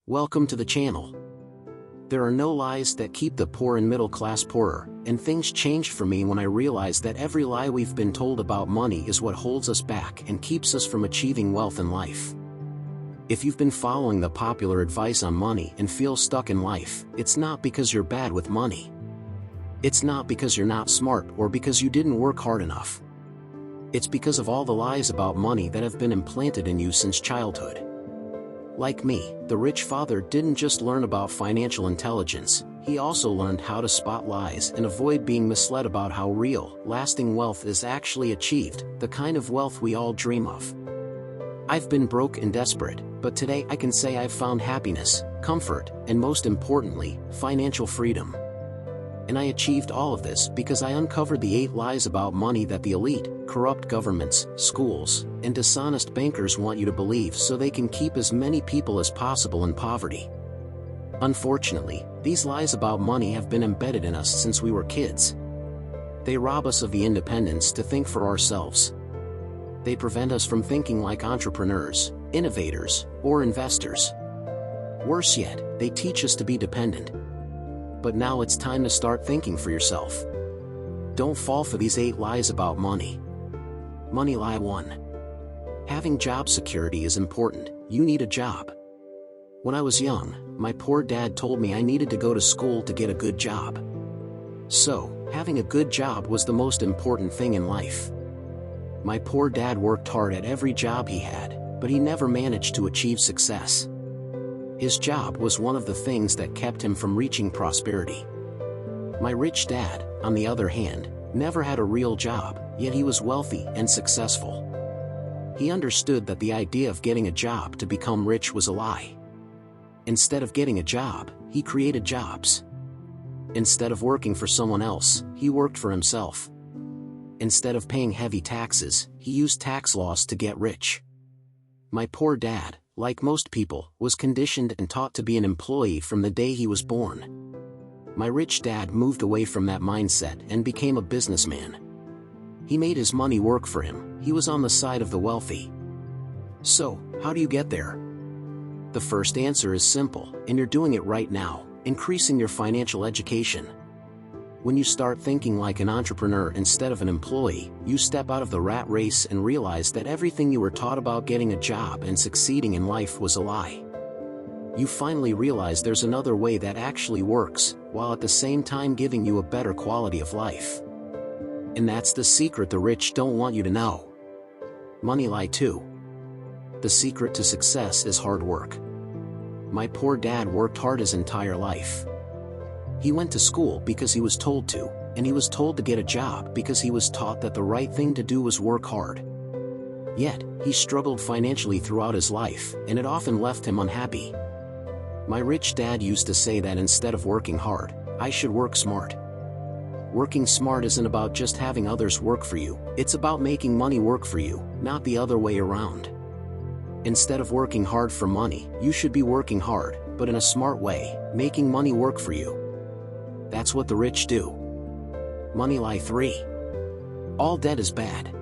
Welcome to the channel. There are no lies that keep the poor and middle class poorer, and things changed for me when I realized that every lie we've been told about money is what holds us back and keeps us from achieving wealth in life. If you've been following the popular advice on money and feel stuck in life, it's not because you're bad with money. It's not because you're not smart or because you didn't work hard enough. It's because of all the lies about money that have been implanted in you since childhood. Like me, the rich father didn't just learn about financial intelligence, he also learned how to spot lies and avoid being misled about how real, lasting wealth is actually achieved, the kind of wealth we all dream of. I've been broke and desperate, but today I can say I've found happiness, comfort, and most importantly, financial freedom. And I achieved all of this because I uncovered the 8 lies about money that the elite, corrupt governments, schools, and dishonest bankers want you to believe so they can keep as many people as possible in poverty. Unfortunately, these lies about money have been embedded in us since we were kids. They rob us of the independence to think for ourselves. They prevent us from thinking like entrepreneurs, innovators, or investors. Worse yet, they teach us to be dependent. But now it's time to start thinking for yourself. Don't fall for these 8 lies about money. Money lie 1. Having job security is important. You need a job. When I was young, my poor dad told me I needed to go to school to get a good job. So, having a good job was the most important thing in life. My poor dad worked hard at every job he had, but he never managed to achieve success. His job was one of the things that kept him from reaching prosperity. My rich dad, on the other hand, never had a real job, yet he was wealthy and successful. He understood that the idea of getting a job to become rich was a lie. Instead of getting a job, he created jobs. Instead of working for someone else, he worked for himself. Instead of paying heavy taxes, he used tax laws to get rich. My poor dad, like most people, was conditioned and taught to be an employee from the day he was born. My rich dad moved away from that mindset and became a businessman. He made his money work for him. He was on the side of the wealthy. So, how do you get there? The first answer is simple, and you're doing it right now: increasing your financial education. When you start thinking like an entrepreneur instead of an employee, you step out of the rat race and realize that everything you were taught about getting a job and succeeding in life was a lie. You finally realize there's another way that actually works, while at the same time giving you a better quality of life. And that's the secret the rich don't want you to know. Money lie 2. The secret to success is hard work. My poor dad worked hard his entire life. He went to school because he was told to, and he was told to get a job because he was taught that the right thing to do was work hard. Yet, he struggled financially throughout his life, and it often left him unhappy. My rich dad used to say that instead of working hard, I should work smart. Working smart isn't about just having others work for you, it's about making money work for you, not the other way around. Instead of working hard for money, you should be working hard, but in a smart way, making money work for you. That's what the rich do. Money lie 3. All debt is bad.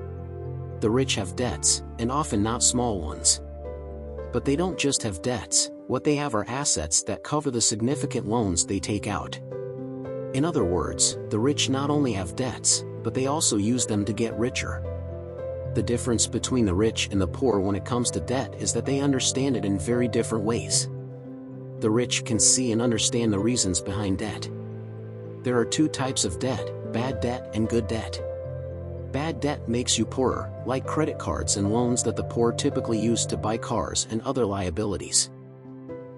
The rich have debts, and often not small ones. But they don't just have debts, what they have are assets that cover the significant loans they take out. In other words, the rich not only have debts, but they also use them to get richer. The difference between the rich and the poor when it comes to debt is that they understand it in very different ways. The rich can see and understand the reasons behind debt. There are 2 types of debt: bad debt and good debt. Bad debt makes you poorer, like credit cards and loans that the poor typically use to buy cars and other liabilities.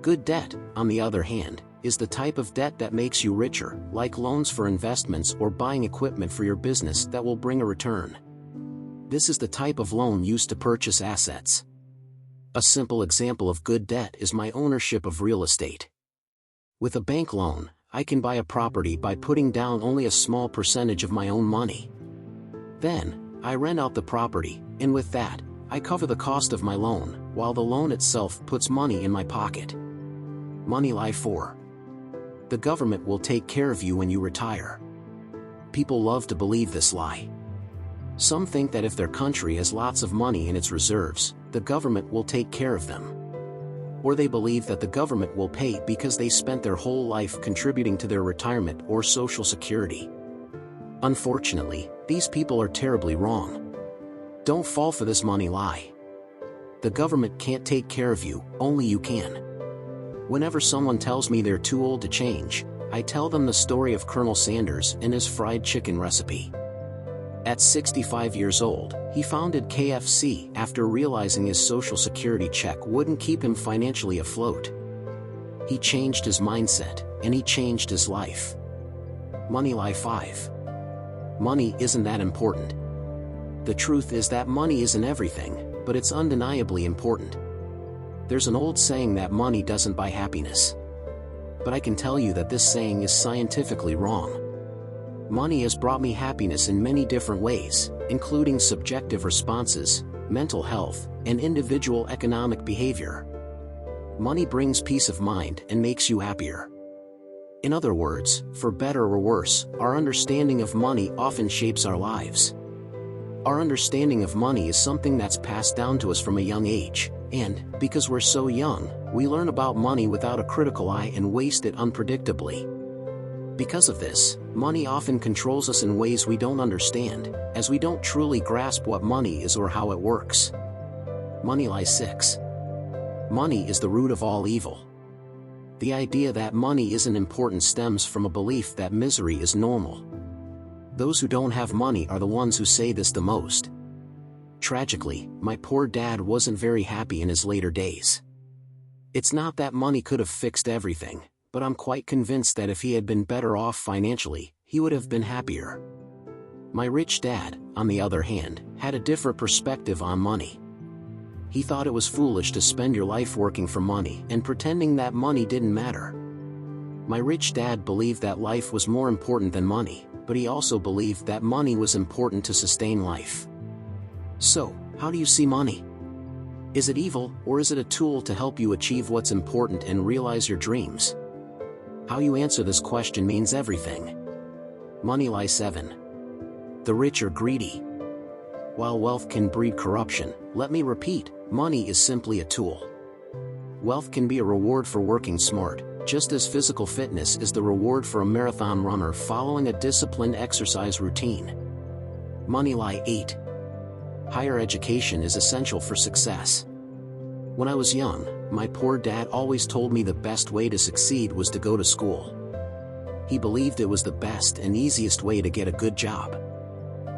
Good debt, on the other hand, is the type of debt that makes you richer, like loans for investments or buying equipment for your business that will bring a return. This is the type of loan used to purchase assets. A simple example of good debt is my ownership of real estate. With a bank loan, I can buy a property by putting down only a small percentage of my own money. Then, I rent out the property, and with that, I cover the cost of my loan, while the loan itself puts money in my pocket. Money lie 4. The government will take care of you when you retire. People love to believe this lie. Some think that if their country has lots of money in its reserves, the government will take care of them. Or they believe that the government will pay because they spent their whole life contributing to their retirement or social security. Unfortunately, these people are terribly wrong. Don't fall for this money lie. The government can't take care of you, only you can. Whenever someone tells me they're too old to change, I tell them the story of Colonel Sanders and his fried chicken recipe. At 65 years old, he founded KFC after realizing his social security check wouldn't keep him financially afloat. He changed his mindset, and he changed his life. Money lie 5. Money isn't that important. The truth is that money isn't everything, but it's undeniably important. There's an old saying that money doesn't buy happiness. But I can tell you that this saying is scientifically wrong. Money has brought me happiness in many different ways, including subjective responses, mental health, and individual economic behavior. Money brings peace of mind and makes you happier. In other words, for better or worse, our understanding of money often shapes our lives. Our understanding of money is something that's passed down to us from a young age, and, because we're so young, we learn about money without a critical eye and waste it unpredictably. Because of this, money often controls us in ways we don't understand, as we don't truly grasp what money is or how it works. Money lie 6. Money is the root of all evil. The idea that money isn't important stems from a belief that misery is normal. Those who don't have money are the ones who say this the most. Tragically, my poor dad wasn't very happy in his later days. It's not that money could have fixed everything, but I'm quite convinced that if he had been better off financially, he would have been happier. My rich dad, on the other hand, had a different perspective on money. He thought it was foolish to spend your life working for money and pretending that money didn't matter. My rich dad believed that life was more important than money, but he also believed that money was important to sustain life. So, how do you see money? Is it evil, or is it a tool to help you achieve what's important and realize your dreams? How you answer this question means everything. Money lie 7. The rich are greedy. While wealth can breed corruption, let me repeat, money is simply a tool. Wealth can be a reward for working smart, just as physical fitness is the reward for a marathon runner following a disciplined exercise routine. Money lie 8. Higher education is essential for success. When I was young, my poor dad always told me the best way to succeed was to go to school. He believed it was the best and easiest way to get a good job.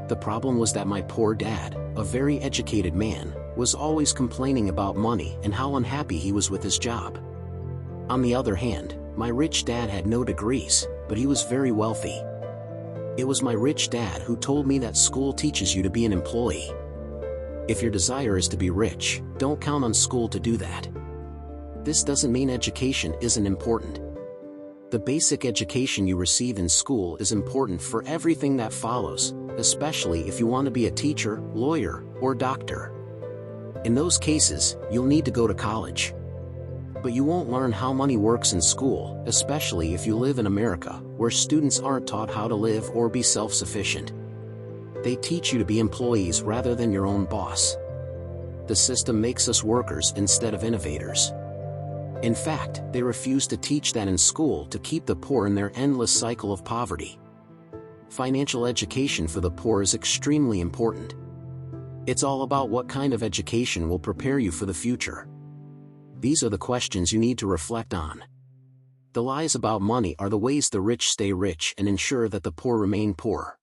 The problem was that my poor dad, a very educated man, was always complaining about money and how unhappy he was with his job. On the other hand, my rich dad had no degrees, but he was very wealthy. It was my rich dad who told me that school teaches you to be an employee. If your desire is to be rich, don't count on school to do that. This doesn't mean education isn't important. The basic education you receive in school is important for everything that follows, especially if you want to be a teacher, lawyer, or doctor. In those cases, you'll need to go to college. But you won't learn how money works in school, especially if you live in America, where students aren't taught how to live or be self-sufficient. They teach you to be employees rather than your own boss. The system makes us workers instead of innovators. In fact, they refuse to teach that in school to keep the poor in their endless cycle of poverty. Financial education for the poor is extremely important. It's all about what kind of education will prepare you for the future. These are the questions you need to reflect on. The lies about money are the ways the rich stay rich and ensure that the poor remain poor.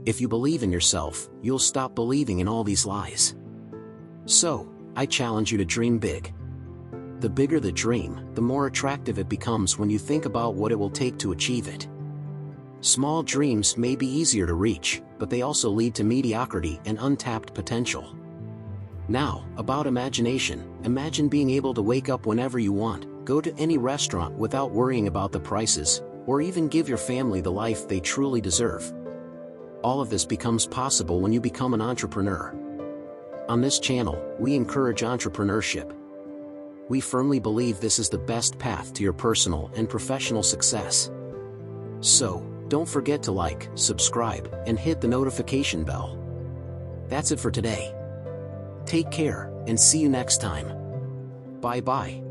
If you believe in yourself, you'll stop believing in all these lies. So, I challenge you to dream big. The bigger the dream, the more attractive it becomes when you think about what it will take to achieve it. Small dreams may be easier to reach, but they also lead to mediocrity and untapped potential. Now, about imagination, imagine being able to wake up whenever you want, go to any restaurant without worrying about the prices, or even give your family the life they truly deserve. All of this becomes possible when you become an entrepreneur. On this channel, we encourage entrepreneurship. We firmly believe this is the best path to your personal and professional success. So, don't forget to like, subscribe, and hit the notification bell. That's it for today. Take care, and see you next time. Bye-bye.